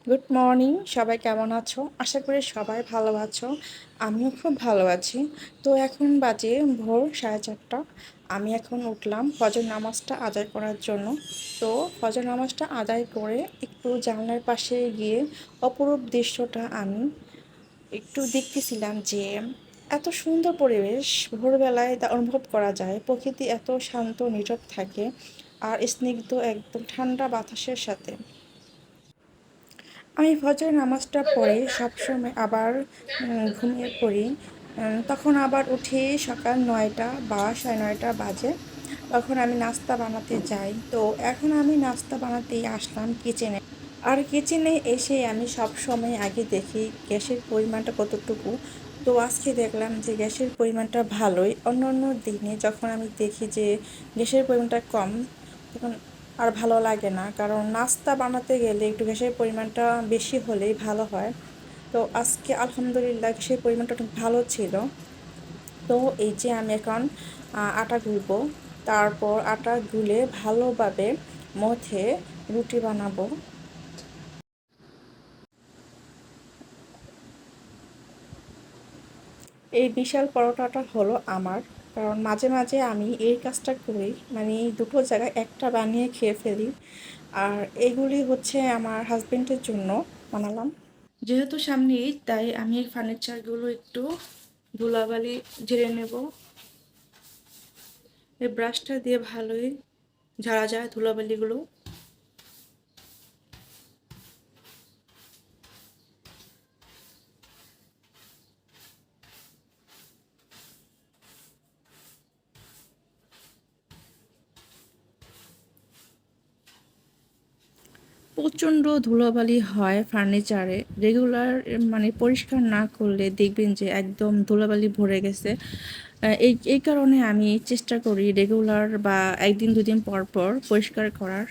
Good morning, সবাই কেমন আছো? আশা করি সবাই ভালো আছো। আমিও খুব ভালো আছি। তো এখন বাজে ভোর 4:30। আমি এখন উঠলাম ফজর নামাজটা আদায় করার জন্য। তো ফজর নামাজটা আদায় করে একটু জানলার পাশে গিয়ে অপরূপ দৃশ্যটা আমি একটু দেখতেছিলাম যে এত সুন্দর পরিবেশ ভোরবেলায় তা অনুভব করা যায়। প্রকৃতি এত শান্ত নীরব থাকে আর স্নিগ্ধ একদম ঠান্ডা বাতাসের সাথে। আমি ফজর নামাজটা পড়ে সবসময় আবার ঘুমিয়ে পড়ি। তখন আবার উঠি সকাল 9টা বা 9:30 বাজে। তখন আমি নাস্তা বানাতে যাই। তো এখন আমি নাস্তা বানাতেই আসলাম কিচেনে। আর কিচেনে এসে আমি সব সময় আগে দেখি গ্যাসের পরিমাণটা কতটুকু। তো আজকে দেখলাম যে গ্যাসের পরিমাণটা ভালোই। অন্য অন্য দিনে যখন আমি দেখি যে গ্যাসের পরিমাণটা কম, তখন আর ভালো লাগে না, কারণ নাস্তা বানাতে গেলে একটু গ্যাসের পরিমাণটা বেশি হলেই ভালো হয়। তো আজকে আলহামদুলিল্লাহ গ্যাসের পরিমাণটা অনেক ভালো ছিল। তো এই যে আমি এখন আটা গুলবো, তারপর আটা গুলে ভালোভাবে মথে রুটি বানাবো। এই বিশাল পরোটাটা হলো আমার, কারণ মাঝে মাঝে আমি এই কাজটা করি, মানে দুটো জায়গায় একটা বানিয়ে খেয়ে ফেলি। আর এগুলি হচ্ছে আমার হাজবেন্ডের জন্য বানালাম। যেহেতু সামনে ঈদ, তাই আমি এই ফার্নিচারগুলো একটু ধুলাবালি ঝেড়ে নেব। এই ব্রাশটা দিয়ে ভালোই ঝাড়া যায় ধুলাবালিগুলো। প্রচণ্ড ধুলোবালি হয় ফার্নিচারে, রেগুলার মানে পরিষ্কার না করলে দেখবেন যে একদম ধুলোবালি ভরে গেছে। এই কারণে আমি চেষ্টা করি রেগুলার বা একদিন দুদিন পর পর পরিষ্কার করার।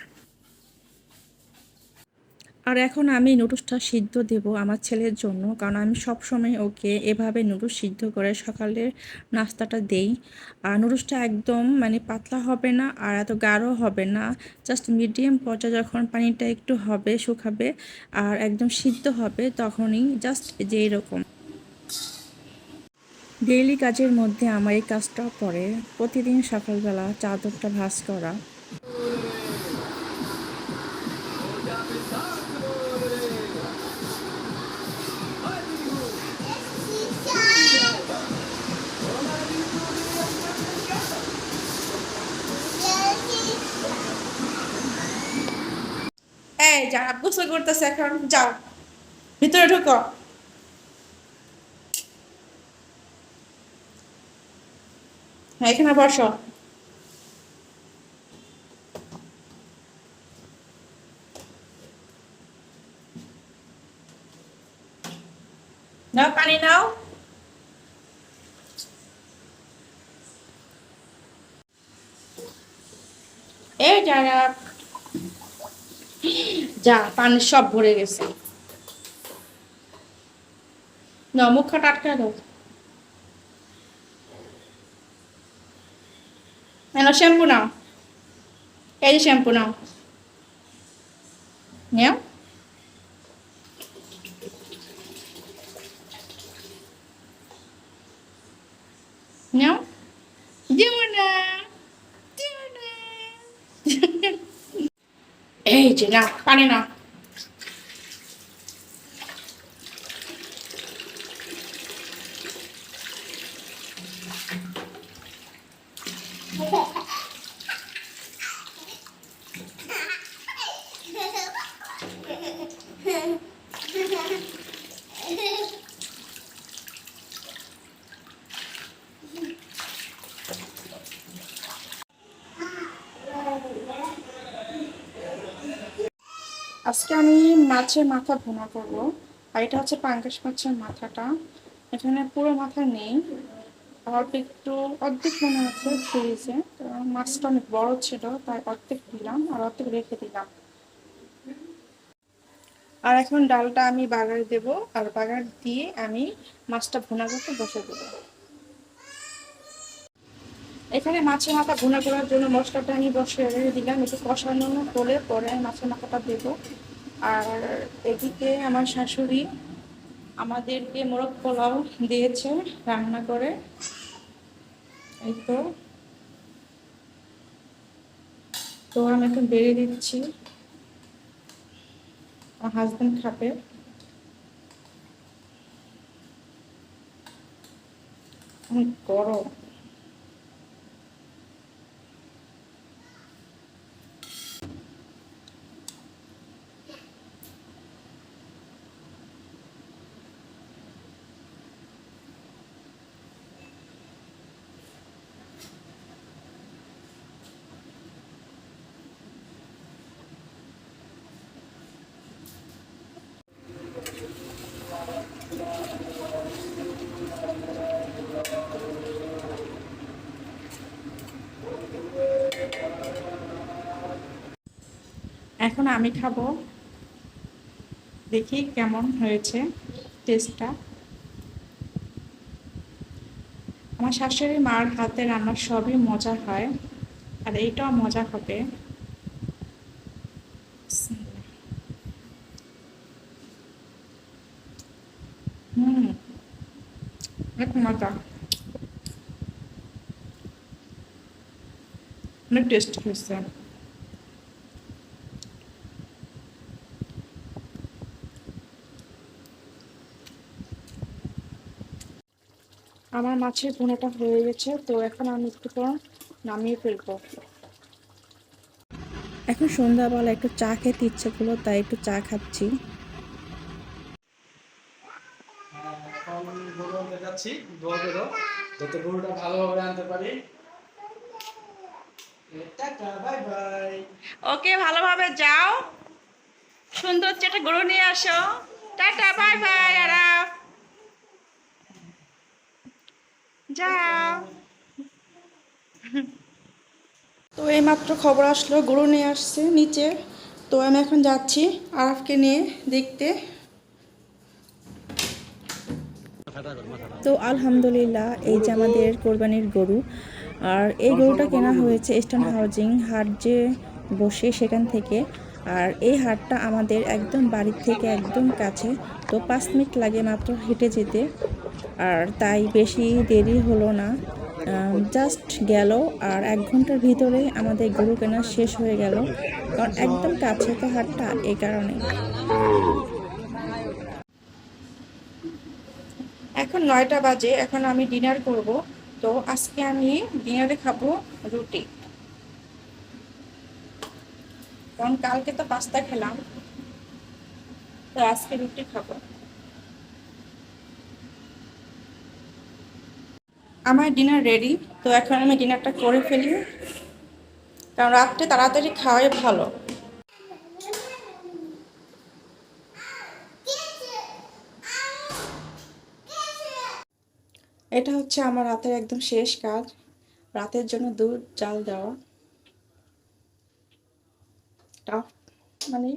আর এখন আমি নুডলসটা সিদ্ধ দেব আমার ছেলের জন্য, কারণ আমি সব সময় ওকে এভাবে নুডলস সিদ্ধ করে সকালের নাস্তাটা দেই। আর নুডলসটা একদম মানে পাতলা হবে না আর এত গাঢ় হবে না, জাস্ট মিডিয়াম পর্যায়ে যখন পানিটা একটু হবে শুকাবে আর একদম সিদ্ধ হবে, তখনই জাস্ট যে এরকম। ডেইলি কাজের মধ্যে আমার এই কাজটাও পড়ে, প্রতিদিন সকালবেলা চাদরটা ভাঁজ করা। এই যারা গোসল করতেছে এখন যাও, ভিতরে ঢুকো। হ্যাঁ, এখানে বসো। নাও পানি নাও। এই যারা, যা পানি সব ভরে গেছে। না, মুখটা আটকে দাও। নাও শ্যাম্পু নাও, এই যে শ্যাম্পু নাও, নাও। নাও, দিও না, দিও না। এই যে নাও পানি নাও। আজকে আমি মাছের মাথা ভুনা করবো। আর এটা হচ্ছে পাঙ্গাস মাছের মাথাটা। এখানে পুরো মাথা নেই, অল্প একটু, অর্ধেক মনে হচ্ছে ফ্রিজে। মাছটা অনেক বড় ছিল, তাই অর্ধেক দিলাম আর অর্ধেক রেখে দিলাম। আর এখন ডালটা আমি বাগার দেব, আর বাগার দিয়ে আমি মাছটা ভুনা করতে বসে দেবো। এখানে মাছের মাথা ভুনা করার জন্য মশলাটা আমি বসিয়ে দিলাম, একটু কষানো হলে পরে মাছের মাথাটা দেবো। আর এদিকে আমার শাশুড়ি আমাদেরকে মোরগ পোলাও দিয়েছে রান্না করে। এই তো, তো আমি এখন বেরিয়ে দিচ্ছি, আমার হাজবেন্ড খাবে। অনেক গরম। এখন আমি খাবো, দেখি কেমন হয়েছে টেস্টটা। আমার শাশুড়ি মার হাতে রান্না সবই মজা হয়, আর এইটাও মজা হবে। হুম, অনেক মজা, অনেক টেস্ট হয়েছে। আমার মাছের ভুনাটা হয়ে গেছে, তো এখন আমি একটু পর নামিয়ে ফেলবো। এখন সন্ধ্যাবেলা একটু চা খেতে ইচ্ছে করলো, তাই একটু চা খাচ্ছি। এখন গরু আনতে যাচ্ছি, দোয়া করো যাতে গরুটা ভালোভাবে আনতে পারি। Tata, bye bye. ওকে, ভালোভাবে যাও, সুন্দর একটা গরু নিয়ে আসো। টাটা, বাই বাই, আরাফ, যাও। তো এইমাত্র খবর আসলো গরু নিয়ে আসছে নিচে, তো আমি এখন যাচ্ছি আরাফকে নিয়ে দেখতে। তো আলহামদুলিল্লাহ, এই যে আমাদের কোরবানির গরু। আর এই গরুটা কেনা হয়েছে ইস্টার্ন হাউজিং হাট যে বসে সেখান থেকে। আর এই হাটটা আমাদের একদম বাড়ির থেকে একদম কাছে, তো 5 মিনিট লাগে মাত্র হেঁটে যেতে। আর তাই বেশি দেরি হলো না, জাস্ট গেল, আর 1 ঘন্টার ভিতরে আমাদের গরু কেনা শেষ হয়ে গেল, কারণ একদম কাছে তো হাটটা, এই কারণে। এখন 9টা বাজে, এখন আমি ডিনার করব। তো আজকে আমি ডিনারে খাবো রুটি, কারণ কালকে তো পাস্তা খেলাম, তো আজকে রুটি খাবো। আমার ডিনার রেডি, তো এখন আমি ডিনারটা করে ফেলি, কারণ রাত্রে তাড়াতাড়ি খাওয়াই ভালো। এটা হচ্ছে আমার রাতের একদম শেষ কাজ, রাতের জন্য দুধ জাল দেওয়া। টাফ, মানে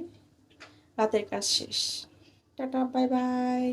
রাতের কাজ শেষ। Tata, bye bye.